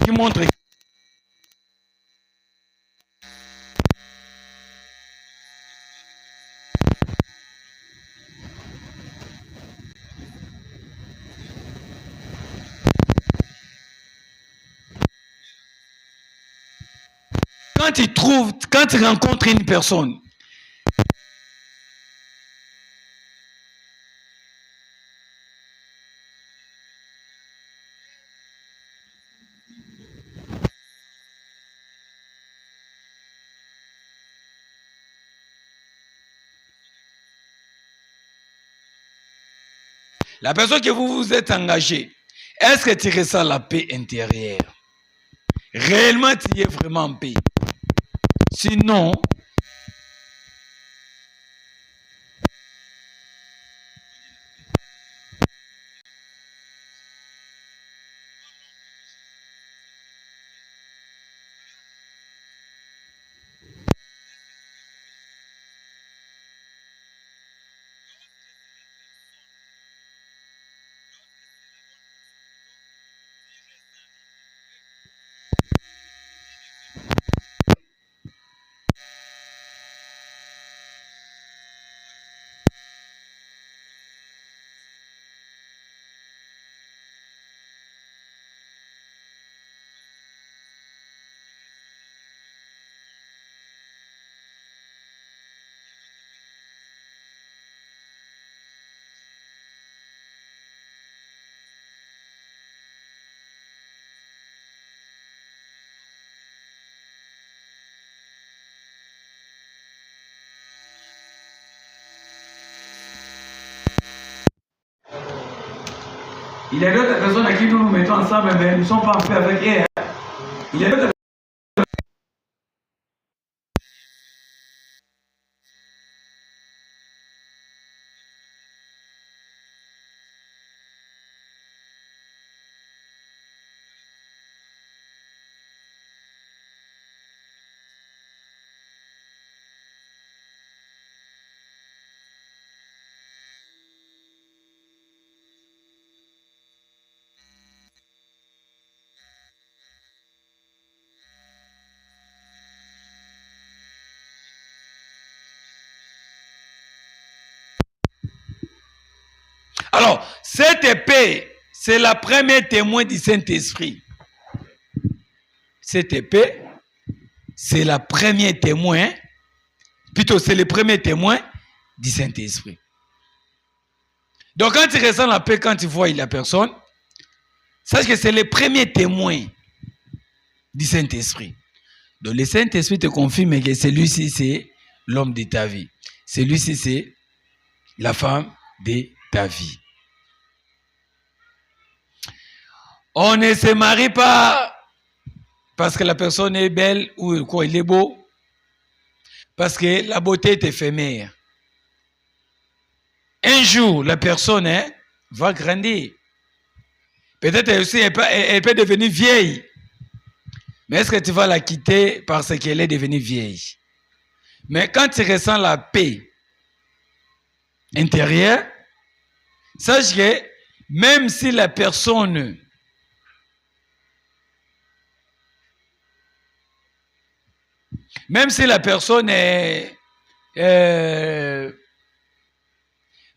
qui montre quand tu rencontres une personne, la personne que vous vous êtes engagé, est-ce que tu ressens la paix intérieure? Réellement, tu es vraiment en paix. Sinon, il y a d'autres personnes à qui nous nous mettons ensemble, mais nous ne sommes pas en paix avec elles. Il y a d'autres Alors, cette épée, c'est la première témoin du Saint-Esprit. Cette épée, c'est la première témoin, plutôt c'est le premier témoin du Saint-Esprit. Donc, quand tu ressens la paix, quand tu vois la personne, sache que c'est le premier témoin du Saint-Esprit. Donc, le Saint-Esprit te confirme que celui-ci, c'est l'homme de ta vie. Celui-ci, c'est la femme de ta vie. On ne se marie pas parce que la personne est belle ou quoi, il est beau. Parce que la beauté est éphémère. Un jour, la personne va grandir. Peut-être aussi, elle peut devenir vieille. Mais est-ce que tu vas la quitter parce qu'elle est devenue vieille? Mais quand tu ressens la paix intérieure, sache que même si la personne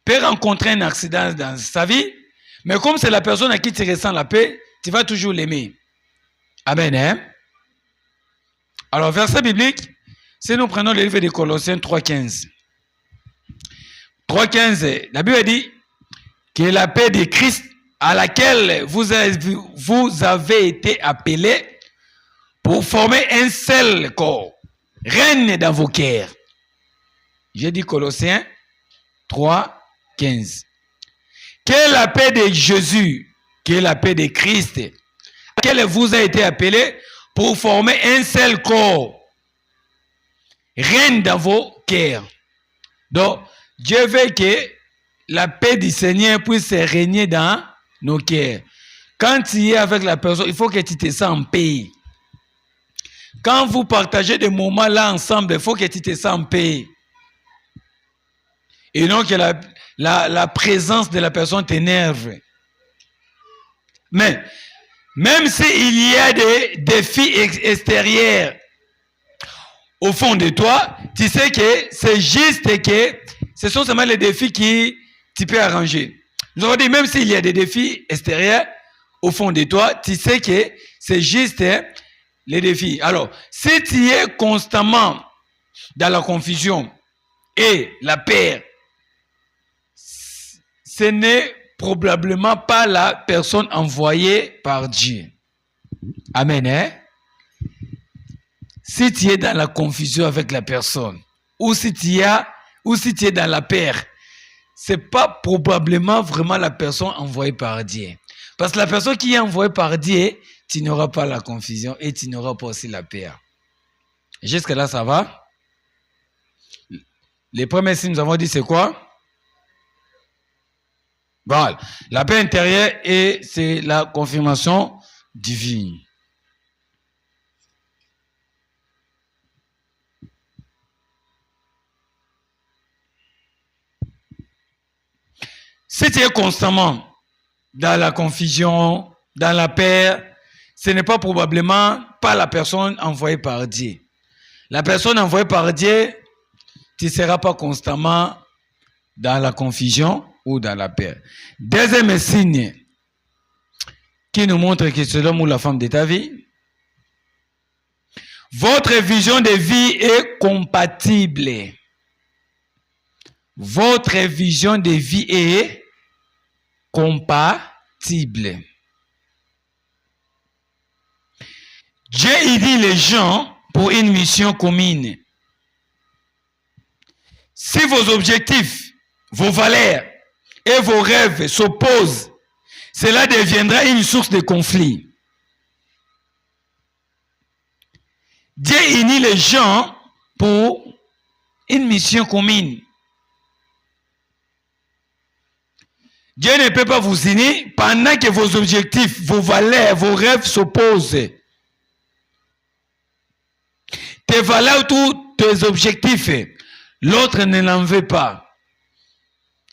peut rencontrer un accident dans sa vie, mais comme c'est la personne à qui tu ressens la paix, tu vas toujours l'aimer. Amen. Hein? Alors, verset biblique, si nous prenons le livre de Colossiens 3,15. 3,15, la Bible dit que la paix de Christ à laquelle vous avez été appelés pour former un seul corps règne dans vos cœurs. J'ai dit Colossiens 3,15. Que la paix de Jésus, que la paix de Christ, à laquelle vous avez été appelés pour former un seul corps, règne dans vos cœurs. Donc, Dieu veut que la paix du Seigneur puisse régner dans nos cœurs. Quand tu es avec la personne, il faut que tu te sens en paix. Quand vous partagez des moments là ensemble, il faut que tu te sens en paix. Et non que la présence de la personne t'énerve. Mais, Même s'il y a des défis extérieurs au fond de toi, tu sais que c'est juste que ce sont seulement les défis qui tu peux arranger. Nous avons dit, même s'il y a des défis extérieurs au fond de toi, tu sais que c'est juste les défis. Alors, si tu es constamment dans la confusion et la peur, ce n'est probablement pas la personne envoyée par Dieu. Amen, hein? Si tu es dans la confusion avec la personne, ou si tu es dans la peur, c'est pas probablement vraiment la personne envoyée par Dieu. Parce que la personne qui est envoyée par Dieu, tu n'auras pas la confusion et tu n'auras pas aussi la peur. Jusque là, ça va? Les premiers signes, nous avons dit, c'est quoi? Voilà. La paix intérieure et c'est la confirmation divine. Si tu es constamment dans la confusion, dans la peur, ce n'est pas probablement pas la personne envoyée par Dieu. La personne envoyée par Dieu, tu ne seras pas constamment dans la confusion ou dans la peur. Deuxième signe qui nous montre que c'est l'homme ou la femme de ta vie. Votre vision de vie est compatible. Votre vision de vie est compatible. Dieu unit les gens pour une mission commune. Si vos objectifs, vos valeurs et vos rêves s'opposent, cela deviendra une source de conflit. Dieu unit les gens pour une mission commune. Dieu ne peut pas vous unir pendant que vos objectifs, vos valeurs, vos rêves s'opposent. Tes valeurs ou tes objectifs, l'autre ne l'en veut pas.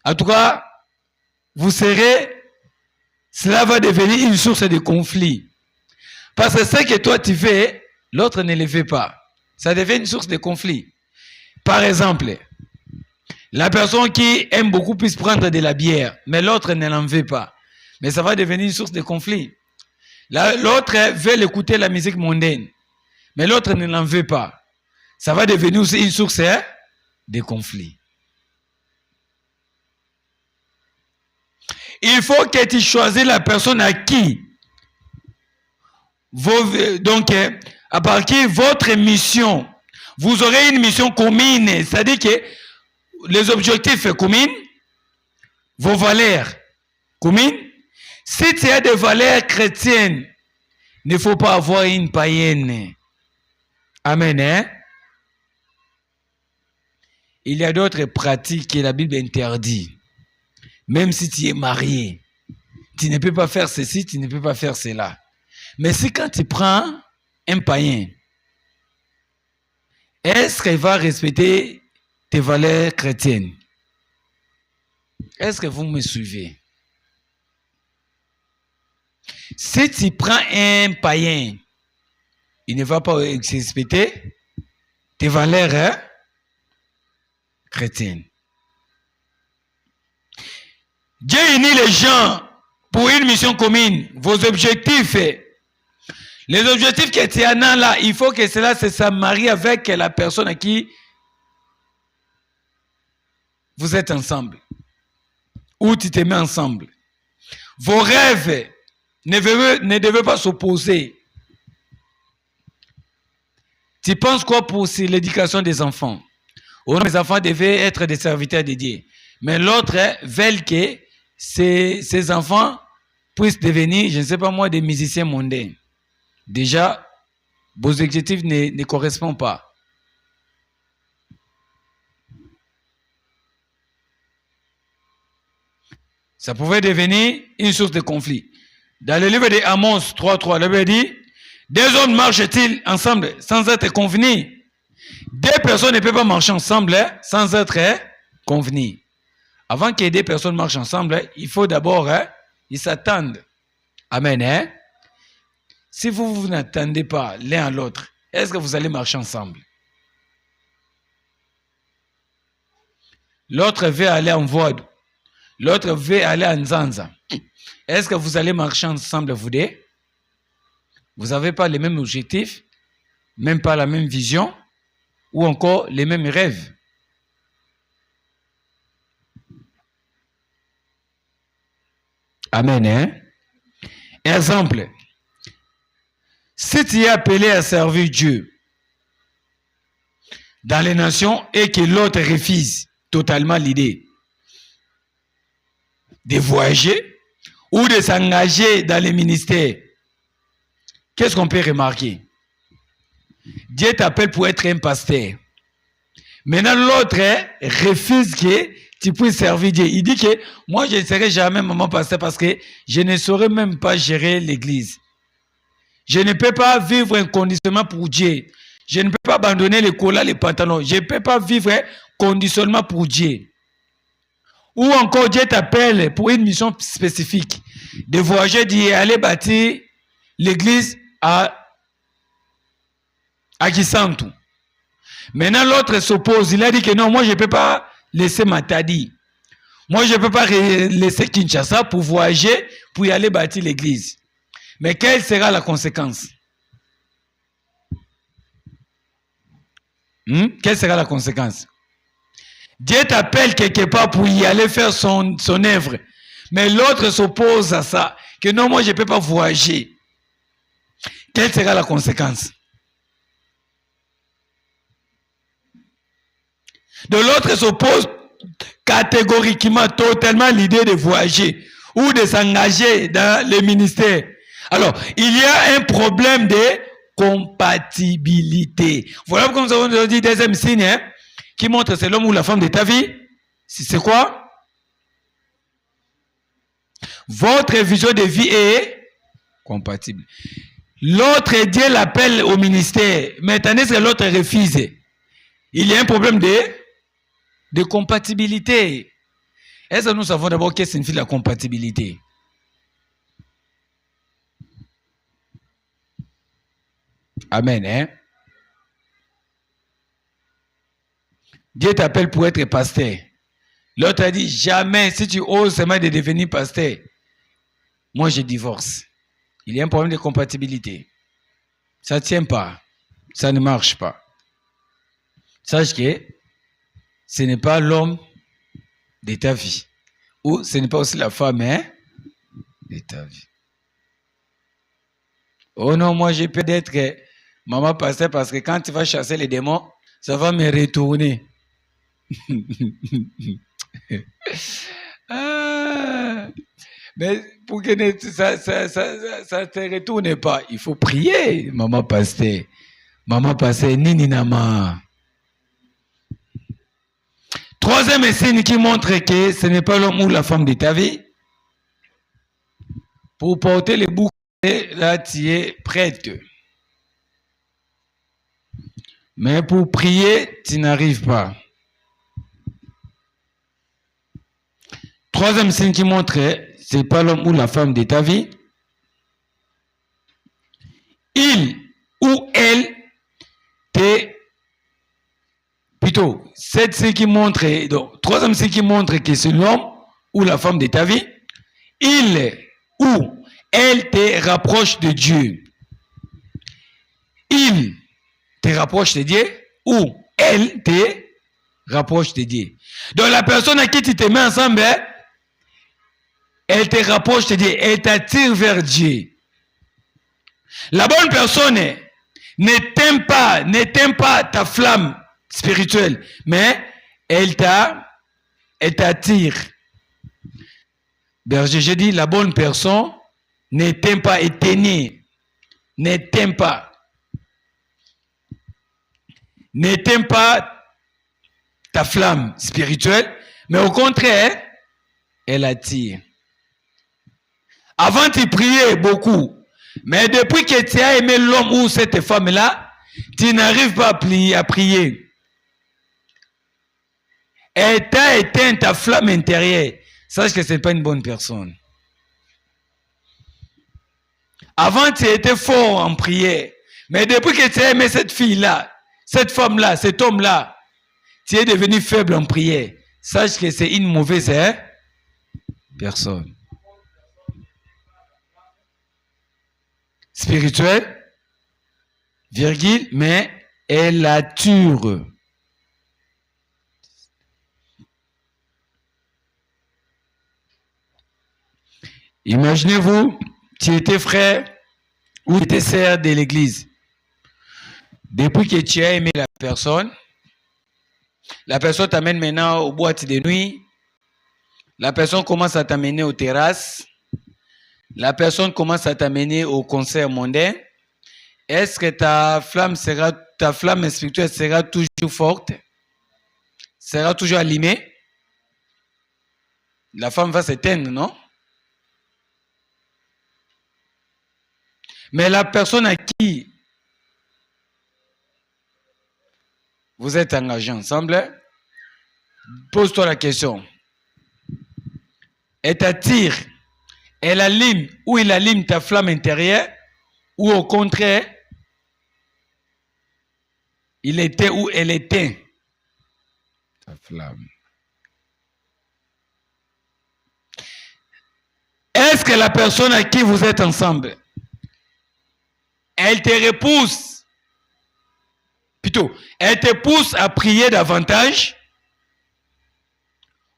En tout cas, cela va devenir une source de conflit. Parce que ce que toi tu fais, l'autre ne le fait pas. Ça devient une source de conflit. Par exemple, la personne qui aime beaucoup puisse prendre de la bière, mais l'autre ne l'en veut pas. Mais ça va devenir une source de conflit. L'autre veut écouter la musique mondaine, mais l'autre ne l'en veut pas. Ça va devenir aussi une source de conflit. Il faut que tu choisisses la personne à qui, donc à partir de votre mission, vous aurez une mission commune, c'est-à-dire que les objectifs communs, vos valeurs communes. Si tu as des valeurs chrétiennes, il ne faut pas avoir une païenne. Amen. Hein? Il y a d'autres pratiques que la Bible interdit. Même si tu es marié, tu ne peux pas faire ceci, tu ne peux pas faire cela. Mais si quand tu prends un païen, est-ce qu'il va respecter tes valeurs chrétiennes? Est-ce que vous me suivez? Si tu prends un païen, il ne va pas respecter tes valeurs chrétiennes. Dieu unit les gens pour une mission commune. Vos objectifs, les objectifs que tu en as là, il faut que cela se marie avec la personne à qui vous êtes ensemble. Ou tu te mets ensemble. Vos rêves ne devaient pas s'opposer. Tu penses quoi pour l'éducation des enfants? Les enfants devaient être des serviteurs de Dieu. Mais l'autre veut que ces enfants puissent devenir, je ne sais pas moi, des musiciens mondains. Déjà, vos objectifs ne correspondent pas. Ça pouvait devenir une source de conflit. Dans le livre d'Amos 3.3, le Bible dit, deux hommes marchent-ils ensemble sans être convenus? Deux personnes ne peuvent pas marcher ensemble sans être convenues. Avant que deux personnes marchent ensemble, il faut d'abord, ils s'attendent. Amen. si vous n'attendez pas l'un à l'autre, est-ce que vous allez marcher ensemble? L'autre veut aller en Void. L'autre veut aller en Nzanza. Est-ce que vous allez marcher ensemble, vous deux? Vous n'avez pas les mêmes objectifs, même pas la même vision, ou encore les mêmes rêves. Amen, hein? Exemple. Si tu es appelé à servir Dieu dans les nations et que l'autre refuse totalement l'idée de voyager ou de s'engager dans les ministères, qu'est-ce qu'on peut remarquer? Dieu t'appelle pour être un pasteur. Maintenant, l'autre refuse que tu puisses servir Dieu. Il dit que moi, je ne serai jamais maman pasteur parce que je ne saurais même pas gérer l'église. Je ne peux pas vivre un conditionnement pour Dieu. Je ne peux pas abandonner les colas, les pantalons. Je ne peux pas vivre un conditionnement pour Dieu. Ou encore, Dieu t'appelle pour une mission spécifique. De voyager, d'aller bâtir l'église à Kisantu. Maintenant, l'autre s'oppose. Il a dit que non, moi, je ne peux pas laisser Matadi. Moi, je ne peux pas laisser Kinshasa pour voyager, pour y aller bâtir l'église. Mais quelle sera la conséquence? Quelle sera la conséquence? Dieu t'appelle quelque part pour y aller faire son œuvre. Mais l'autre s'oppose à ça. Que non, moi, je ne peux pas voyager. Quelle sera la conséquence? De l'autre s'oppose catégoriquement, totalement à l'idée de voyager ou de s'engager dans le ministère. Alors, il y a un problème de compatibilité. Voilà comme nous avons dit deuxième signe, hein, qui montre c'est l'homme ou la femme de ta vie. C'est quoi? Votre vision de vie est compatible. L'autre, Dieu l'appelle au ministère, mais tandis que l'autre refuse. Il y a un problème de compatibilité. Est-ce que nous savons d'abord qu'est-ce que signifie la compatibilité? Amen, hein? Dieu t'appelle pour être pasteur. L'autre a dit, jamais, si tu oses seulement de devenir pasteur, moi je divorce. Il y a un problème de compatibilité. Ça ne tient pas. Ça ne marche pas. Sache que ce n'est pas l'homme de ta vie. Ou ce n'est pas aussi la femme, hein, de ta vie. Oh non, moi j'ai peur d'être maman pasteur parce que quand tu vas chasser les démons, ça va me retourner. Mais pour que ça ne te retourne pas, il faut prier, maman pasteur. Maman pasteur, nini nama. Troisième signe qui montre que ce n'est pas l'homme ou la femme de ta vie. Pour porter les boucliers, là tu es prête. Mais pour prier, tu n'arrives pas. Troisième signe qui montre que ce n'est pas l'homme ou la femme de ta vie. Il ou elle t'est plutôt, cette signe qui montre, donc, troisième signe qui montre que c'est l'homme ou la femme de ta vie, il ou elle te rapproche de Dieu. Il te rapproche de Dieu ou elle te rapproche de Dieu. Donc la personne à qui tu te mets ensemble, elle te rapproche de Dieu, elle t'attire vers Dieu. La bonne personne n'éteint pas ta flamme spirituelle, mais elle t'attire. Berger, j'ai dit, la bonne personne n'éteint pas, n'éteint pas ta flamme spirituelle, mais au contraire, elle attire. Avant, tu priais beaucoup, mais depuis que tu as aimé l'homme ou cette femme-là, tu n'arrives pas à prier. Elle t'a éteint ta flamme intérieure. Sache que ce n'est pas une bonne personne. Avant, tu étais fort en prière. Mais depuis que tu as aimé cette fille-là, cette femme-là, cet homme-là, tu es devenu faible en prière. Sache que c'est une mauvaise personne. Spirituelle, virgule, mais elle attire. Imaginez-vous, tu étais frère ou tu étais sœur de l'église. Depuis que tu as aimé la personne t'amène maintenant aux boîtes de nuit. La personne commence à t'amener aux terrasses. La personne commence à t'amener au concert mondain. Est-ce que ta flamme spirituelle sera toujours forte? Sera toujours allumée? La femme va s'éteindre, non? Mais la personne à qui vous êtes engagés ensemble, pose-toi la question. Elle t'attire, elle allume ou il allume ta flamme intérieure, ou au contraire, il était ou elle était ta flamme. Est-ce que la personne à qui vous êtes ensemble, elle te repousse, plutôt, elle te pousse à prier davantage,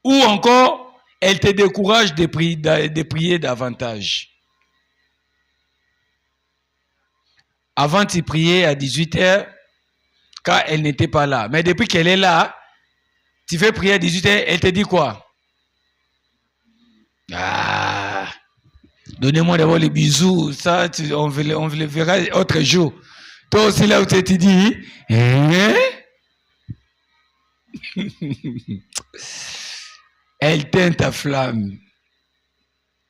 ou encore, elle te décourage de prier davantage? Avant, tu priais à 18h, quand elle n'était pas là. Mais depuis qu'elle est là, tu fais prier à 18h, elle te dit quoi? Ah, donnez-moi d'abord les bisous, ça, on le verra autre jour. Toi aussi, là où tu te dis, elle teint ta flamme.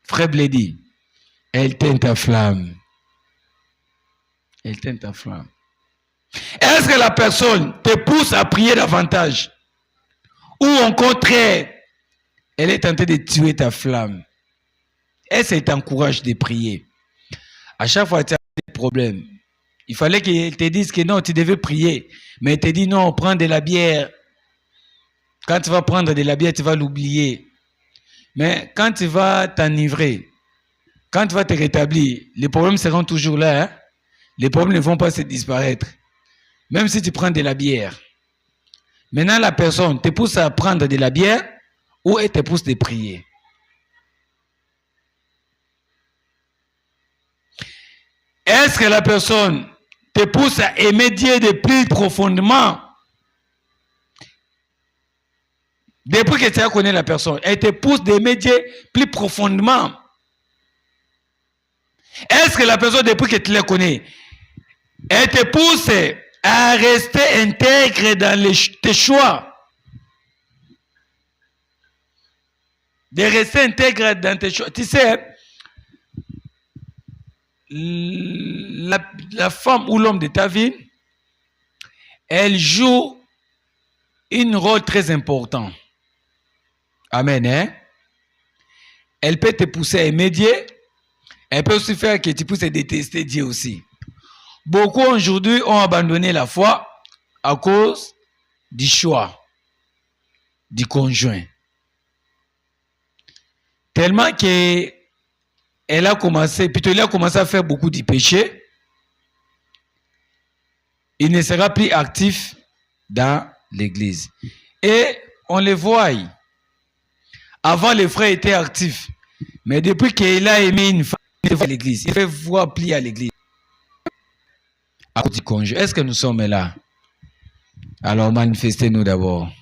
Frère Blédi, elle teint ta flamme. Elle teint ta flamme. Est-ce que la personne te pousse à prier davantage? Ou au contraire, elle est tentée de tuer ta flamme? Est-ce qu'elle t'encourage de prier? À chaque fois, tu as des problèmes. Il fallait qu'elle te dise que non, tu devais prier. Mais elle te dit non, prends de la bière. Quand tu vas prendre de la bière, tu vas l'oublier. Mais quand tu vas t'enivrer, quand tu vas te rétablir, les problèmes seront toujours là. Hein? Les problèmes ne vont pas se disparaître. Même si tu prends de la bière. Maintenant, la personne te pousse à prendre de la bière ou elle te pousse de prier. Est-ce que la personne te pousse à aimer Dieu de plus profondément? Depuis que tu as connu la personne, elle te pousse d'aimer Dieu plus profondément. Est-ce que la personne, depuis que tu la connais, elle te pousse à rester intègre dans tes choix? De rester intègre dans tes choix. Tu sais, la femme ou l'homme de ta vie, elle joue un rôle très important. Amen. Hein? Elle peut te pousser à aimer Dieu. Elle peut aussi faire que tu puisses détester Dieu aussi. Beaucoup aujourd'hui ont abandonné la foi à cause du choix du conjoint. Tellement que il a commencé à faire beaucoup de péchés. Il ne sera plus actif dans l'église. Et on le voit. Avant, les frères étaient actifs. Mais depuis qu'il a aimé une femme, il va à l'église. Il fait voir plus à l'église. À cause du conjoint. Est-ce que nous sommes là? Alors manifestez-nous d'abord.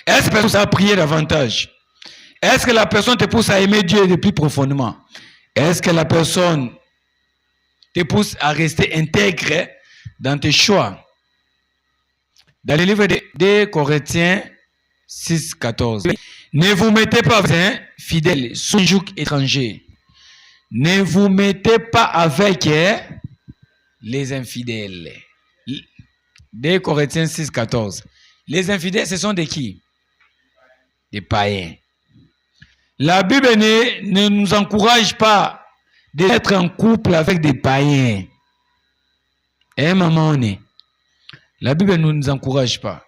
Est-ce que la personne a prié davantage? Est-ce que la personne te pousse à aimer Dieu de plus profondément? Est-ce que la personne te pousse à rester intègre dans tes choix? Dans le livre de Corinthiens 6, 14. Ne vous mettez pas fidèles sous un joug étranger. Ne vous mettez pas avec les infidèles. De Corinthiens 6, 14. Les infidèles, ce sont de qui? des païens. La Bible ne nous encourage pas d'être en couple avec des païens. Maman, la Bible ne nous encourage pas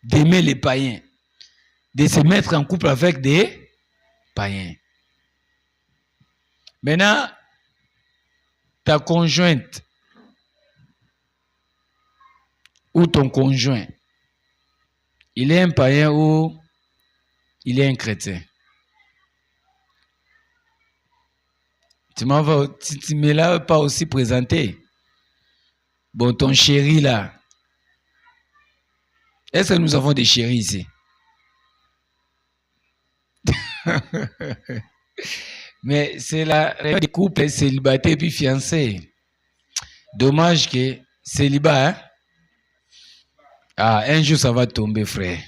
d'aimer les païens, de se mettre en couple avec des païens. Maintenant, ta conjointe ou ton conjoint, il est un païen ou il est un chrétien? Tu ne me l'as pas aussi présenté. Bon, ton chéri là. Est-ce que nous avons des chéris ici? Mais c'est la règle des couples célibataires puis fiancés. Dommage que célibat, hein? Ah, un jour ça va tomber, frère.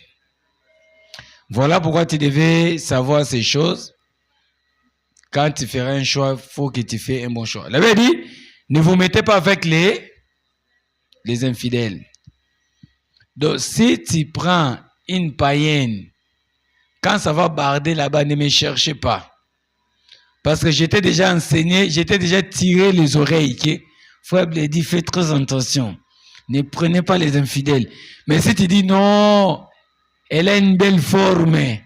Voilà pourquoi tu devais savoir ces choses. Quand tu feras un choix, il faut que tu fasses un bon choix. La Bible dit, ne vous mettez pas avec les infidèles. Donc, si tu prends une païenne, quand ça va barder là-bas, ne me cherchez pas. Parce que j'étais déjà enseigné, j'étais déjà tiré les oreilles. Que Frère Blé dit, faites très attention. Ne prenez pas les infidèles. Mais si tu dis non, elle a une belle forme.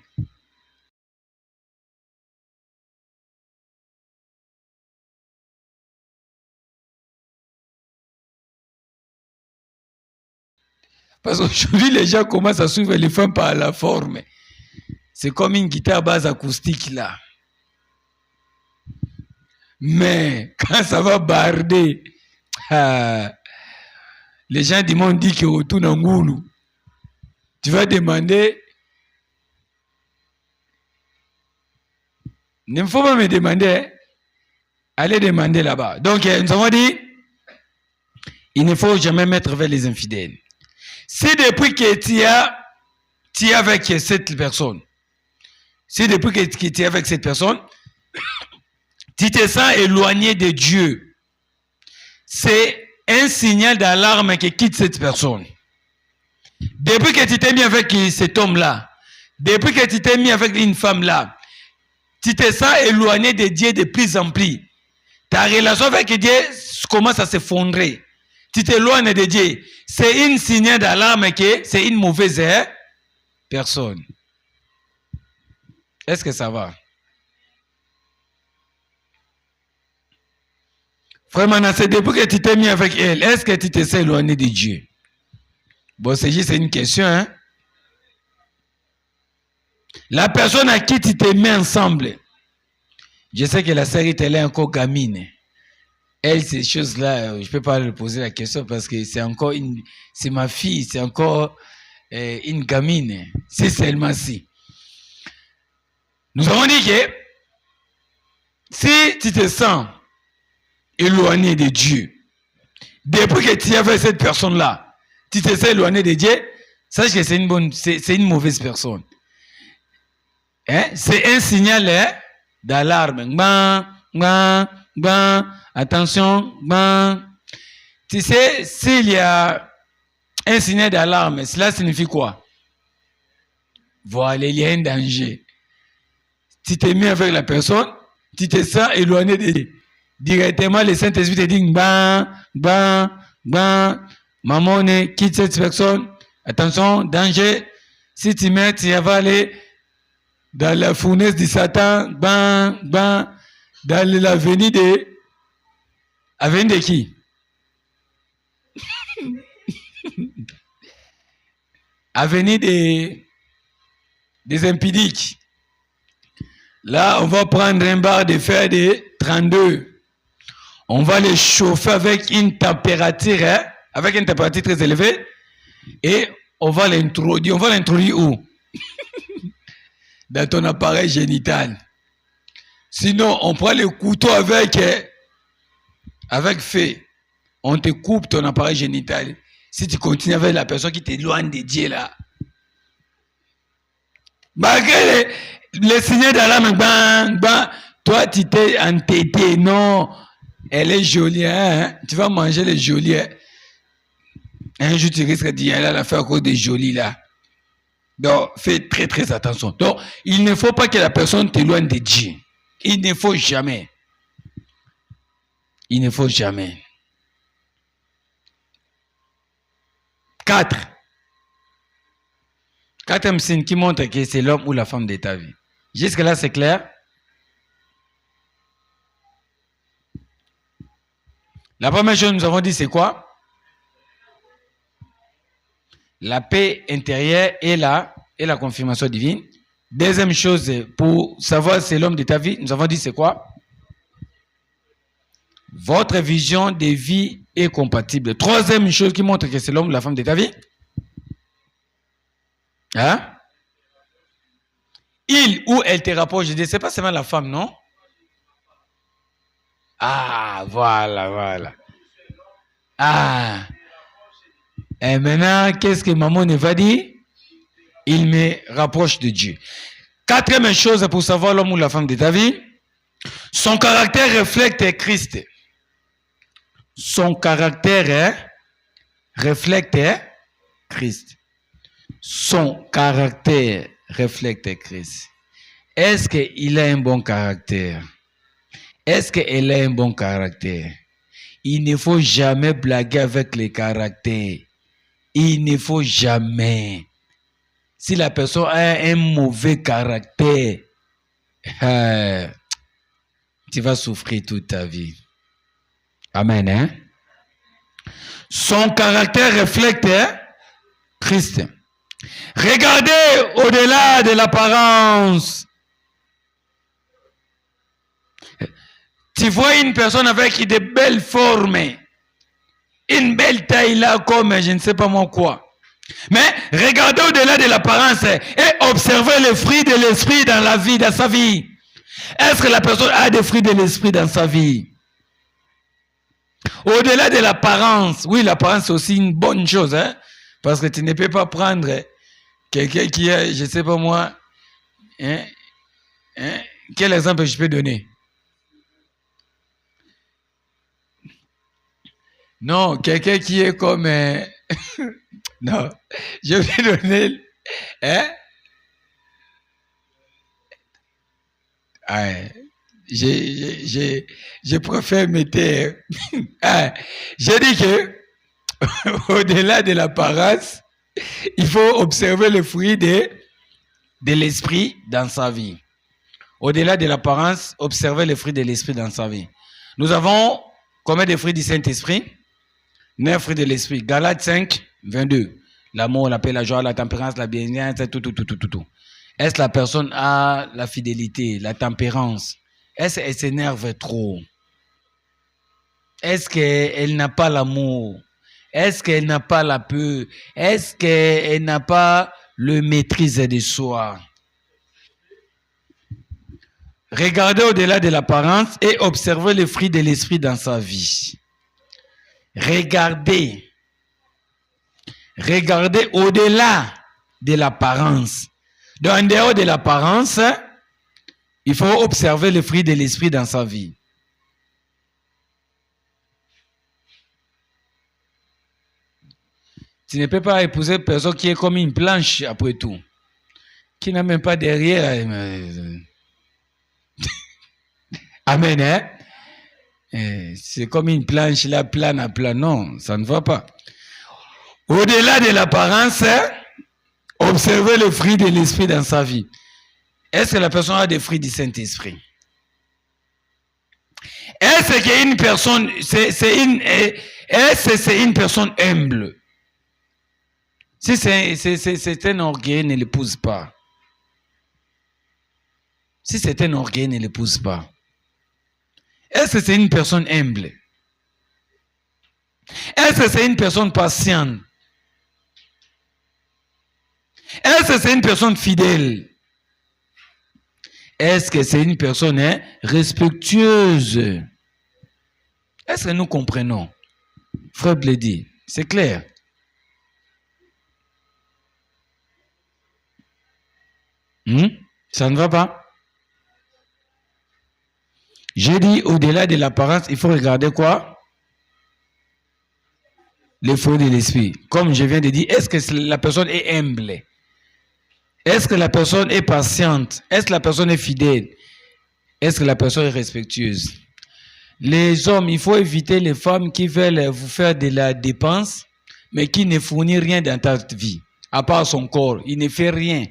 Parce qu'aujourd'hui, les gens commencent à suivre les femmes par la forme. C'est comme une guitare basse acoustique là. Mais quand ça va barder, les gens du monde disent que autour d'Angoulou, tu vas demander. Il ne faut pas me demander. Allez demander là-bas. Donc, nous avons dit, il ne faut jamais mettre vers les infidèles. Si depuis que tu es avec cette personne, tu es avec cette personne, tu te sens éloigné de Dieu, c'est un signal d'alarme que quitte cette personne. Depuis que tu t'es mis avec cet homme-là, depuis que tu t'es mis avec une femme-là, tu te sens éloigné de Dieu de plus en plus. Ta relation avec Dieu commence à s'effondrer. Tu t'éloignes de Dieu. C'est un signal d'alarme que c'est une mauvaise personne. Est-ce que ça va? Vraiment, c'est depuis que tu t'es mis avec elle, est-ce que tu te sens éloigné de Dieu? Bon, c'est juste une question, hein? La personne à qui tu te mets ensemble, je sais que la sœur elle est encore gamine. Elle, ces choses-là, je ne peux pas lui poser la question parce que c'est ma fille, c'est encore une gamine. C'est seulement si. Nous avons dit que si tu te sens éloigné de Dieu, depuis que tu es avec cette personne-là, tu te sens éloigné de Dieu, sache que c'est une mauvaise personne. Hein? C'est un signal d'alarme. Attention. Tu sais, s'il y a un signal d'alarme, cela signifie quoi? Voilà, il y a un danger. Tu t'es mis avec la personne, tu te sens éloigné de Dieu. Directement, le Saint-Esprit te dit, maman, quitte cette personne. Attention, danger. Si tu mets, tu vas aller dans la fournaise du Satan, dans l'avenir de... Avenir de qui? Avenir des impudiques. Là, on va prendre un bar de fer de 32. On va le chauffer avec une température, très élevée. Et on va l'introduire. On va l'introduire où? Dans ton appareil génital. Sinon, on prend le couteau avec feu. On te coupe ton appareil génital. Si tu continues avec la personne qui t'éloigne de Dieu là. Malgré les signes d'alarme, toi tu t'es entêté. Non, elle est jolie. Hein? Tu vas manger les jolies. Hein? Un jour tu risques d'y aller à la faire à cause des jolies là. Donc, fais très très attention. Donc, il ne faut pas que la personne t'éloigne de Dieu. Il ne faut jamais. Il ne faut jamais. 4. Quatrième signe qui montre que c'est l'homme ou la femme de ta vie. Jusque-là, c'est clair? La première chose que nous avons dit, c'est quoi? La paix intérieure et la confirmation divine. Deuxième chose, pour savoir si c'est l'homme de ta vie, nous avons dit, c'est quoi? Votre vision de vie est compatible. Troisième chose qui montre que c'est l'homme ou la femme de ta vie. Hein? Il ou elle te rapproche. Je dis, c'est pas seulement la femme, non? Ah, voilà. Ah. Et maintenant, qu'est-ce que maman ne va dire? Il me rapproche de Dieu. Quatrième chose pour savoir l'homme ou la femme de ta vie. Son caractère reflète Christ. Son caractère reflète Christ. Son caractère reflète Christ. Est-ce qu'il a un bon caractère? Est-ce qu'elle a un bon caractère? Il ne faut jamais blaguer avec les caractères. Il ne faut jamais. Si la personne a un mauvais caractère, tu vas souffrir toute ta vie. Amen. Hein? Son caractère reflète Christ. Regardez au-delà de l'apparence. Tu vois une personne avec de belles formes, une belle taille là comme je ne sais pas moi quoi. Mais regardez au-delà de l'apparence et observez les fruits de l'esprit dans la vie, dans sa vie. Est-ce que la personne a des fruits de l'esprit dans sa vie? Au-delà de l'apparence, oui, l'apparence c'est aussi une bonne chose, hein? Parce que tu ne peux pas prendre quelqu'un qui est, je ne sais pas moi, quel exemple je peux donner? Non, quelqu'un qui est comme... non, je vais donner... Je préfère mettre... J'ai dit que au-delà de l'apparence, il faut observer le fruit de l'esprit dans sa vie. Au-delà de l'apparence, observer le fruit de l'esprit dans sa vie. Nous avons combien de fruits du Saint-Esprit? 9 fruits de l'esprit. Galates 5, 22. L'amour, la paix, la joie, la tempérance, la bienveillance, tout. Est-ce que la personne a la fidélité, la tempérance? Est-ce qu'elle s'énerve trop? Est-ce qu'elle n'a pas l'amour? Est-ce qu'elle n'a pas la peur? Est-ce qu'elle n'a pas le maîtrise de soi? Regardez au-delà de l'apparence et observez les fruits de l'esprit dans sa vie. Regardez au-delà de l'apparence. Donc, en dehors de l'apparence, il faut observer les fruits de l'esprit dans sa vie. Tu ne peux pas épouser une personne qui est comme une planche après tout, qui n'a même pas derrière. Amen, hein? C'est comme une planche là, plane à plat. Non, ça ne va pas. Au-delà de l'apparence, observez le fruit de l'esprit dans sa vie. Est-ce que la personne a des fruits du Saint-Esprit? Est-ce qu'une personne, c'est une personne humble? Si c'est un orgueil, ne l'épouse pas. Si c'est un orgueil, ne l'épouse pas. Est-ce que c'est une personne humble? Est-ce que c'est une personne patiente? Est-ce que c'est une personne fidèle? Est-ce que c'est une personne respectueuse? Est-ce que nous comprenons? Frère Blédi, c'est clair. Ça ne va pas? J'ai dit au-delà de l'apparence, il faut regarder quoi? Les fruits de l'esprit. Comme je viens de dire, est-ce que la personne est humble? Est-ce que la personne est patiente? Est-ce que la personne est fidèle? Est-ce que la personne est respectueuse? Les hommes, il faut éviter les femmes qui veulent vous faire de la dépense, mais qui ne fournit rien dans ta vie, à part son corps. Il ne fait rien.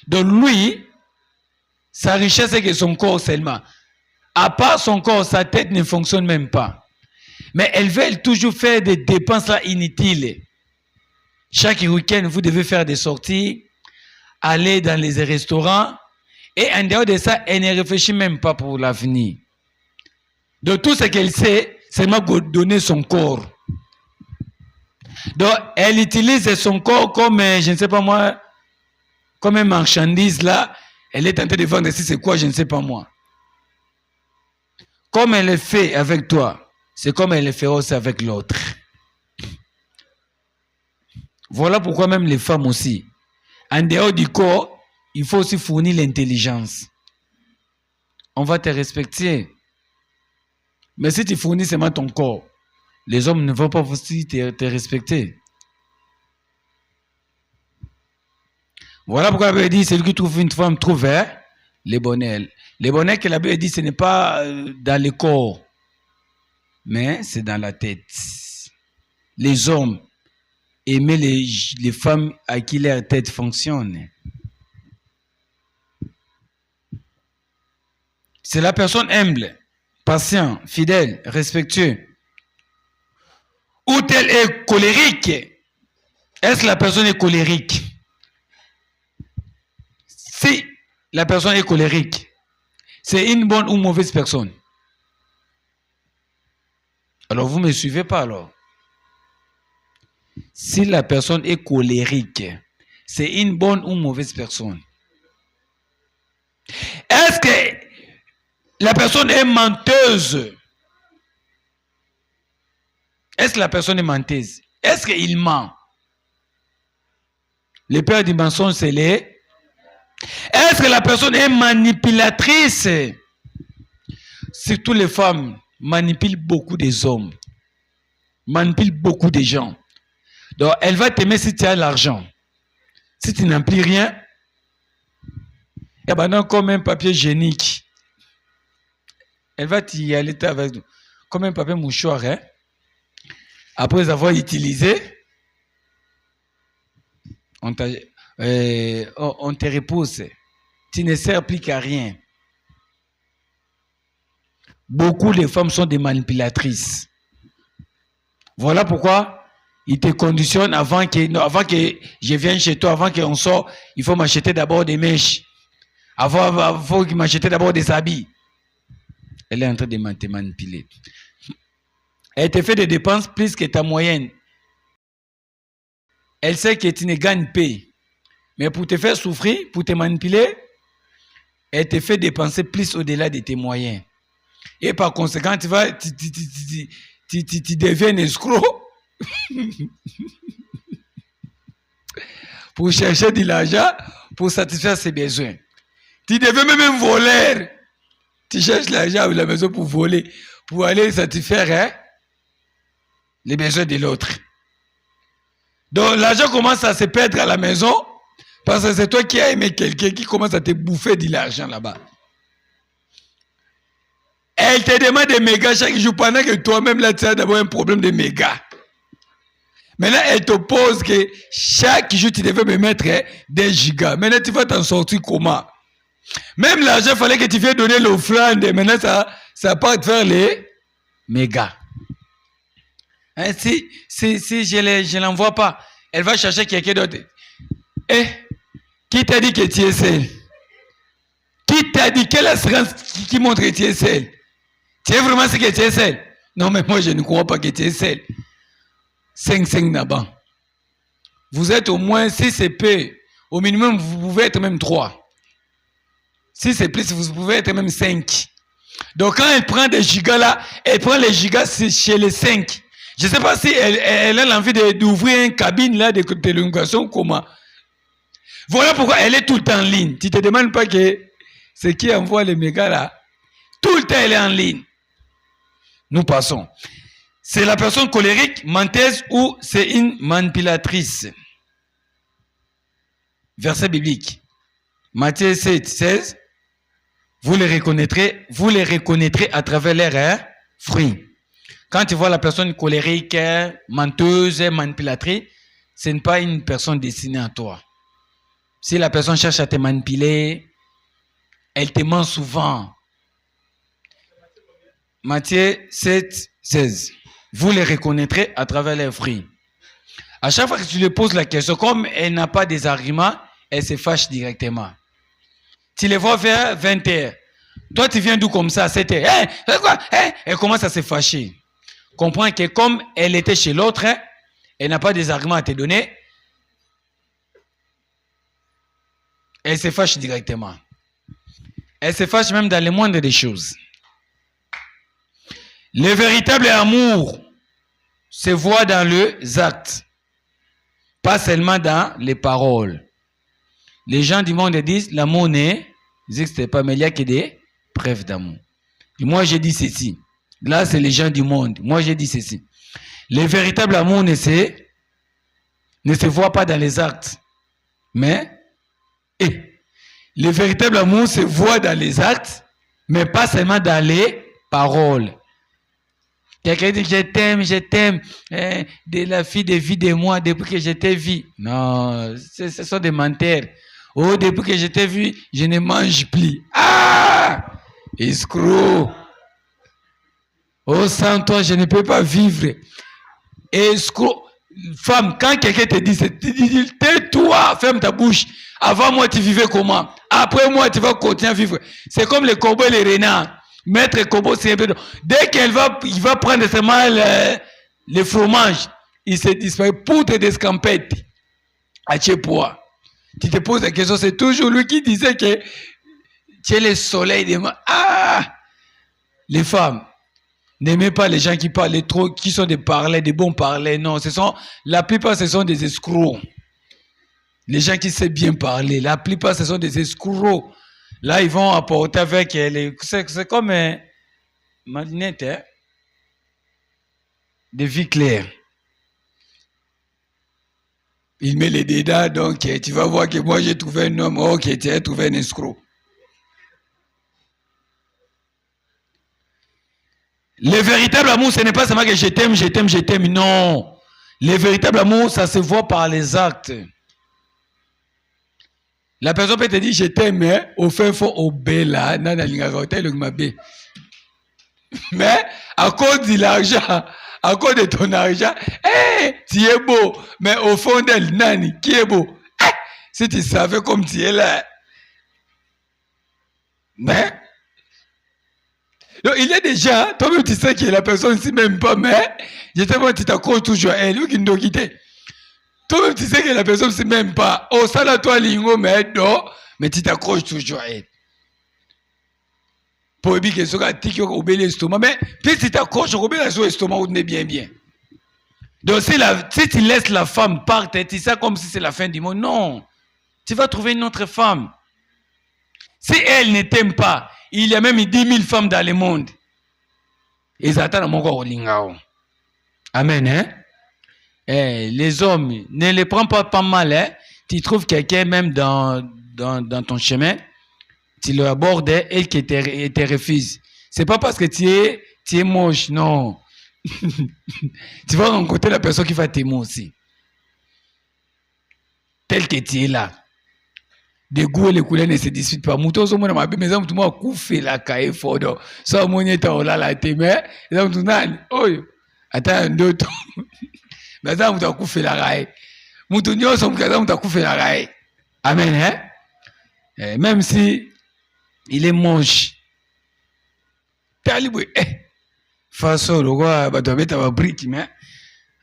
Donc lui, sa richesse est que son corps seulement. À part son corps, sa tête ne fonctionne même pas. Mais elles veulent toujours faire des dépenses là inutiles. Chaque week-end, vous devez faire des sorties, aller dans les restaurants. Et en dehors de ça, elle ne réfléchit même pas pour l'avenir. De tout ce qu'elle sait, c'est seulement donner son corps. Donc, elle utilise son corps comme, je ne sais pas moi, comme une marchandise là. Elle est tentée de vendre si c'est quoi, je ne sais pas moi. Comme elle le fait avec toi, c'est comme elle le fera aussi avec l'autre. Voilà pourquoi même les femmes aussi, en dehors du corps, il faut aussi fournir l'intelligence. On va te respecter. Mais si tu fournis seulement ton corps, les hommes ne vont pas aussi te respecter. Voilà pourquoi la Bible dit, celui qui trouve une femme trouve le bonheur. Le bonheur que la Bible dit, ce n'est pas dans le corps, mais c'est dans la tête. Les hommes aimer les femmes à qui leur tête fonctionne. C'est la personne humble, patient, fidèle, respectueux. Ou elle est colérique. Est-ce que la personne est colérique? Si la personne est colérique, c'est une bonne ou mauvaise personne? Alors vous ne me suivez pas alors. Si la personne est colérique, c'est une bonne ou mauvaise personne? Est-ce que la personne est menteuse? Est-ce que la personne est menteuse? Est-ce qu'il ment? Le père du mensonge, c'est les... Est-ce que la personne est manipulatrice? Surtout les femmes manipulent beaucoup des hommes, manipulent beaucoup de gens. Donc, elle va t'aimer si tu as l'argent. Si tu n'as plus rien, et ben comme un papier hygiénique. Elle va t'y aller avec comme un papier mouchoir. Hein? Après avoir utilisé, on te repousse. Tu ne sers plus qu'à rien. Beaucoup de femmes sont des manipulatrices. Voilà pourquoi ils te conditionnent avant que je vienne chez toi, avant qu'on sorte, il faut m'acheter d'abord des mèches. Il faut m'acheter d'abord des habits. Elle est en train de te manipuler. Elle te fait des dépenses plus que ta moyenne. Elle sait que tu ne gagnes pas. Mais pour te faire souffrir, pour te manipuler, elle te fait dépenser plus au-delà de tes moyens. Et par conséquent, tu deviens un escroc pour chercher de l'argent pour satisfaire ses besoins. Tu deviens même un voleur. Tu cherches l'argent à la maison pour voler, pour aller satisfaire les besoins de l'autre. Donc l'argent commence à se perdre à la maison parce que c'est toi qui as aimé quelqu'un qui commence à te bouffer de l'argent là-bas. Elle te demande des mégas chaque jour pendant que toi-même là tu as d'abord un problème de mégas. Maintenant elle te pose que chaque jour tu devais me mettre des gigas. Maintenant tu vas t'en sortir comment? Même l'argent, il fallait que tu viennes donner l'offrande. Maintenant, ça part faire les mégas. Hein, si je l'envoie pas, elle va chercher quelqu'un d'autre. Eh, qui t'a dit que tu es seul? Qui t'a dit? Quelle assurance qui montre que tu es seul? Tu es vraiment sûr que tu es seul? Non, mais moi, je ne crois pas que tu es seul. 5 là-bas. Vous êtes au moins 6 CP. Au minimum, vous pouvez être même 3. Si c'est plus, vous pouvez être même 5. Donc quand elle prend des gigas là, elle prend les gigas chez les 5. Je ne sais pas si elle a l'envie d'ouvrir une cabine là de télécommunication ou comment. Voilà pourquoi elle est tout le temps en ligne. Tu ne te demandes pas que c'est qui envoie les mégas là. Tout le temps elle est en ligne. Nous passons. C'est la personne colérique, menteuse ou c'est une manipulatrice? verset biblique. Matthieu 7, 16. Vous les reconnaîtrez à travers leurs fruits. Quand tu vois la personne colérique, menteuse, manipulatrice, ce n'est pas une personne destinée à toi. Si la personne cherche à te manipuler, elle te ment souvent. Matthieu 7, 16. Vous les reconnaîtrez à travers leurs fruits. À chaque fois que tu lui poses la question, comme elle n'a pas des arguments, elle se fâche directement. Tu les vois vers 20h. Toi, tu viens d'où comme ça à 7h? Elle commence à se fâcher. Comprends que comme elle était chez l'autre, elle n'a pas des arguments à te donner. Elle se fâche directement. Elle se fâche même dans les moindres des choses. Le véritable amour se voit dans les actes, pas seulement dans les paroles. Les gens du monde disent l'amour n'existe pas, mais il n'y a que des preuves d'amour. Et moi, je dis ceci. Là, c'est les gens du monde. Moi, je dis ceci. Le véritable amour ne se voit pas dans les actes, mais le véritable amour se voit dans les actes, mais pas seulement dans les paroles. Quelqu'un dit je t'aime, de la fille de vie de moi depuis que je t'ai vu. Non, ce sont des menteurs. Oh, depuis que je t'ai vu, je ne mange plus. Ah! Escroc. Oh, sans toi, je ne peux pas vivre. Escroc. Femme, quand quelqu'un te dit, tais-toi, ferme ta bouche. Avant moi, tu vivais comment? Après moi, tu vas continuer à vivre. C'est comme les corbeaux et les renards. Maître Kobo, c'est un peu... Dès qu'il va prendre seulement le fromage, il se disparaît pour te descamper. À Tchépois. Tu te poses la question, c'est toujours lui qui disait que tu es le soleil des mains. Ah! Les femmes, n'aimez pas les gens qui parlent trop, qui sont des parlers, des bons parlers. Non, la plupart, ce sont des escrocs. Les gens qui savent bien parler, la plupart, ce sont des escrocs. Là, ils vont apporter avec les... C'est comme ma lunette, hein? De vie claire. Il met les dédas, donc tu vas voir que moi, j'ai trouvé un homme. Ok, tu as trouvé un escroc. Le véritable amour, ce n'est pas seulement que je t'aime, je t'aime, je t'aime. Non. Le véritable amour, ça se voit par les actes. La personne peut te dire je t'aime, mais au fait, il faut obéir. Mais à cause de l'argent, à cause de ton argent, tu es beau. Mais au fond d'elle, Nani, qui est beau? Si tu savais comme tu es là. Mais, donc, il y a des gens, toi-même tu sais que la personne ne s'y même pas, mais justement tu t'accroches toujours à elle. Lui qui nous quitte. Toi-même, tu sais que la personne ne sait même pas. Oh, ça là, toi, lingo, mais non. Mais tu t'accroches toujours à elle. Pour dire que ce gars, tu as oublié l'estomac. Mais puis tu t'accroches, tu as oublié l'estomac, on est bien, bien. Donc, si tu laisses la femme partir, tu sais comme si c'est la fin du monde. Non. Tu vas trouver une autre femme. Si elle ne t'aime pas, il y a même 10 000 femmes dans le monde. Ils attendent à mon corps au lingao. Amen, hein? Les hommes, ne les prends pas mal, hein? Tu trouves quelqu'un même dans ton chemin, tu le abordes et qu'il te refuse. C'est pas parce que tu es moche, non. Tu vas rencontrer la personne qui va t'aimer aussi. Tel que tu es là. Des goûts et les couleurs ne se disputent pas. Mouton, so mon ami, mais ça, tout le monde a couffé la caille fort. Ça, mon état, on l'a la témé. Et ça, tout le monde, oh, attends un autre. Mais ça, on t'a couffé la raille. Mouton, on t'a couffé la raille. Amen, hein? Même si il est moche. Talibou, façon, le gars, bah, tu vas mettre un brique, mais,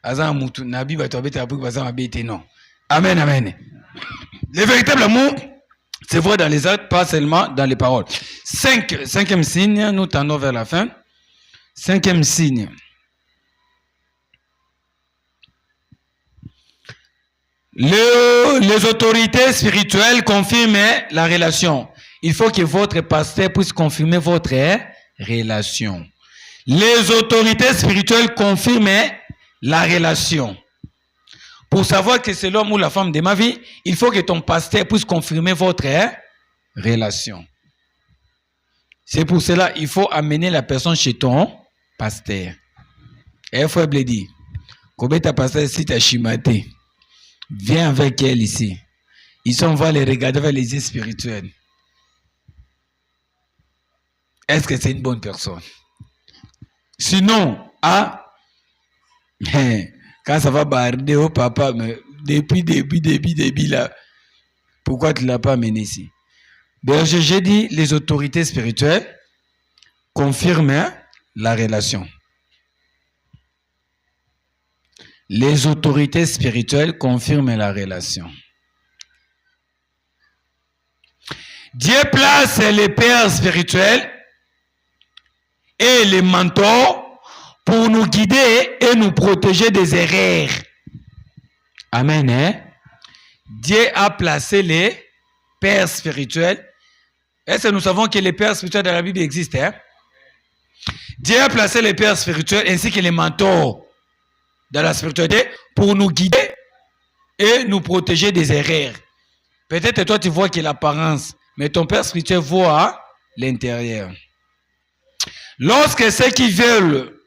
azan mouton, nabi, bah, tu vas mettre un brique, bah, ça va bêter, non. Amen, amen. Le véritable amour, c'est vrai dans les actes, pas seulement dans les paroles. Cinquième signe, nous tendons vers la fin. Cinquième signe. Les autorités spirituelles confirment la relation. Il faut que votre pasteur puisse confirmer votre relation. Les autorités spirituelles confirment la relation. Pour savoir que c'est l'homme ou la femme de ma vie, il faut que ton pasteur puisse confirmer votre relation. C'est pour cela qu'il faut amener la personne chez ton pasteur. Et frère Bledi, comment ta pasteur si t'as chimaté, viens avec elle ici. Ils on va les regarder avec les yeux spirituels. Est-ce que c'est une bonne personne? Sinon, quand ça va barder au papa, mais depuis là, pourquoi tu ne l'as pas amené ici? D'ailleurs, j'ai dit, les autorités spirituelles confirment la relation. Les autorités spirituelles confirment la relation. Dieu place les pères spirituels et les mentors pour nous guider et nous protéger des erreurs. Amen. Hein? Dieu a placé les pères spirituels. Est-ce que nous savons que les pères spirituels dans la Bible existent? Hein? Dieu a placé les pères spirituels ainsi que les mentors dans la spiritualité pour nous guider et nous protéger des erreurs. Peut-être toi tu vois que l'apparence, mais ton père spirituel voit l'intérieur. Lorsque ceux qui veulent,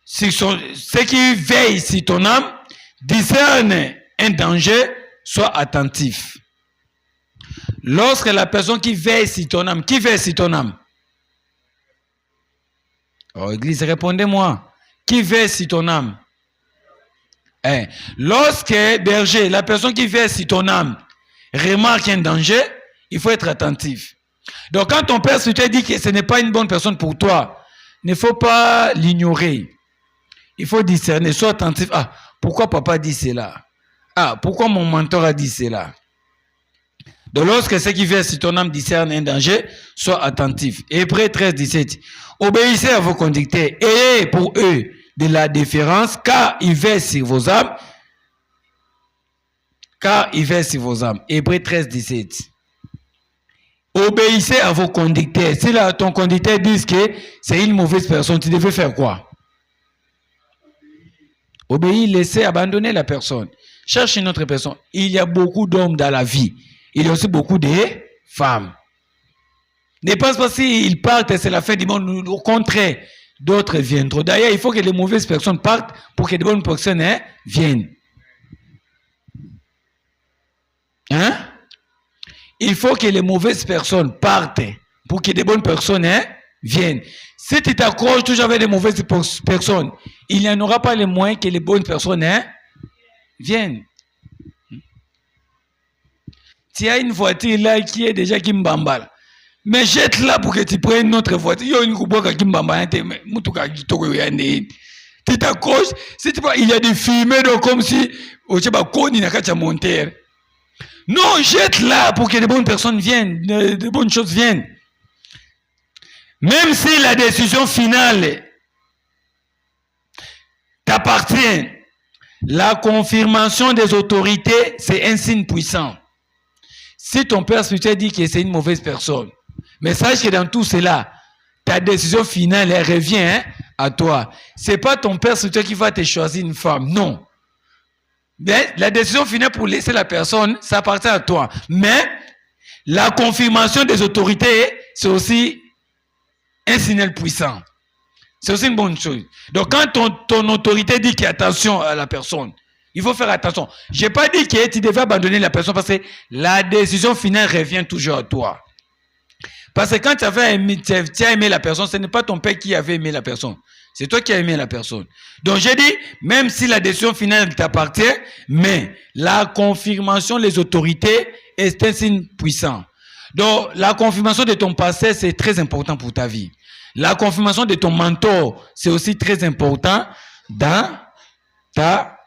ceux qui veillent sur ton âme, discernent un danger, sois attentif. Lorsque la personne qui veille sur ton âme, qui veille sur ton âme? Oh, Église, répondez-moi. Qui veille sur ton âme? Lorsque, berger, la personne qui veille sur ton âme remarque un danger, il faut être attentif. Donc, quand ton père te dit que ce n'est pas une bonne personne pour toi, il ne faut pas l'ignorer. Il faut discerner, sois attentif. Ah, pourquoi papa dit cela? Ah, pourquoi mon mentor a dit cela? Donc, lorsque ceux qui veillent sur ton âme discernent un danger, sois attentif. Hébreux 13, 17. Obéissez à vos conducteurs, ayez pour eux de la déférence, car ils veillent sur vos âmes. Car ils veillent sur vos âmes. Hébreux 13, 17. Obéissez à vos conducteurs. Si là, ton conducteur dit que c'est une mauvaise personne, tu devais faire quoi? Obéir, laisser, abandonner la personne. Cherche une autre personne. Il y a beaucoup d'hommes dans la vie. Il y a aussi beaucoup de femmes. Ne pense pas s'ils partent et c'est la fin du monde. Au contraire, d'autres viendront. D'ailleurs, il faut que les mauvaises personnes partent pour que les bonnes personnes viennent. Hein? Il faut que les mauvaises personnes partent pour que les bonnes personnes viennent. Si tu t'accroches toujours avec les mauvaises personnes, il n'y en aura pas les moyens que les bonnes personnes viennent. Tu as une voiture là qui est déjà Kimbambal. Mais jette-la pour que tu prennes une autre voiture. Il y a une voiture qui Kimbambal. Tu t'accroches. Il y a des fumées comme si il n'a qu'à monter. Non, jette-la pour que de bonnes personnes viennent, de bonnes choses viennent. Même si la décision finale t'appartient, la confirmation des autorités, c'est un signe puissant. Si ton père spirituel dit que c'est une mauvaise personne, mais sache que dans tout cela, ta décision finale, elle revient à toi. Ce n'est pas ton père spirituel qui va te choisir une femme, non. Mais la décision finale pour laisser la personne, ça appartient à toi. Mais la confirmation des autorités, c'est aussi un signal puissant. C'est aussi une bonne chose. Donc quand ton autorité dit qu'il y a attention à la personne, il faut faire attention. Je n'ai pas dit que tu devais abandonner la personne parce que la décision finale revient toujours à toi. Parce que quand tu as aimé la personne, ce n'est pas ton père qui avait aimé la personne. C'est toi qui as aimé la personne. Donc j'ai dit, même si la décision finale t'appartient, mais la confirmation des autorités est un signe puissant. Donc la confirmation de ton passé, c'est très important pour ta vie. La confirmation de ton mentor, c'est aussi très important dans ta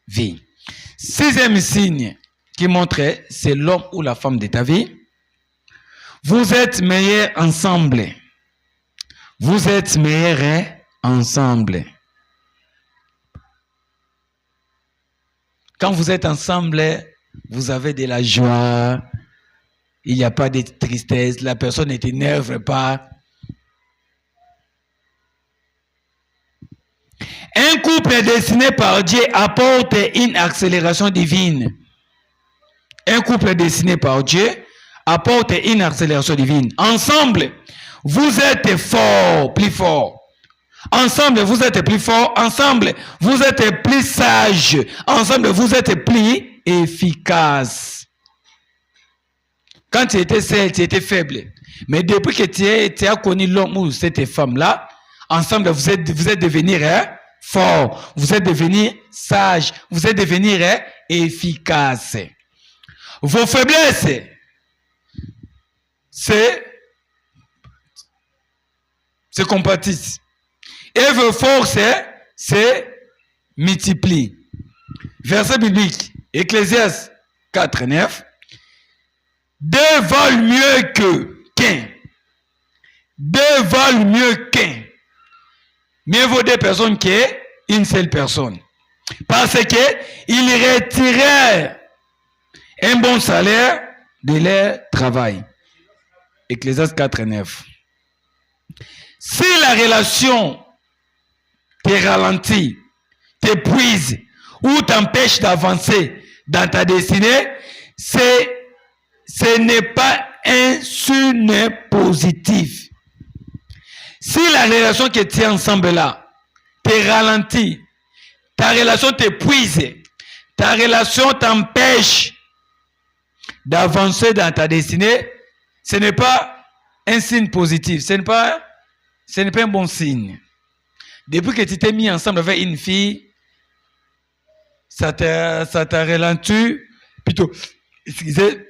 vie. Sixième signe qui montre, c'est l'homme ou la femme de ta vie. Vous êtes meilleurs ensemble. Vous êtes meilleurs ensemble. Quand vous êtes ensemble, vous avez de la joie. Il n'y a pas de tristesse. La personne ne t'énerve pas. Un couple destiné par Dieu apporte une accélération divine. Un couple destiné par Dieu apporte une accélération divine. Ensemble, vous êtes forts, plus forts. Ensemble, vous êtes plus forts. Ensemble, vous êtes plus sages. Ensemble, vous êtes plus efficaces. Quand tu étais seul, tu étais faible. Mais depuis que tu as connu l'homme ou cette femme-là, ensemble, vous êtes devenus forts. Vous êtes devenus sages. Vous êtes devenus efficaces. Vos faiblesses, c'est compatissent. Et vos forces, c'est multiplient. Verset biblique, Ecclésiaste 4, 9. Deux valent mieux qu'un. Deux valent mieux qu'un. Mieux vaut deux personnes qu'une seule personne. Parce que ils retiraient un bon salaire de leur travail. Ecclésiaste 4, 9. Si la relation te ralentit, t'épuise ou t'empêche d'avancer dans ta destinée, ce n'est pas un signe positif. Si la relation que tu as ensemble là te ralentit, ta relation t'épuise, ta relation t'empêche d'avancer dans ta destinée, ce n'est pas un signe positif, ce n'est pas un bon signe. Depuis que tu t'es mis ensemble avec une fille, ça t'a ralenti, plutôt, excusez,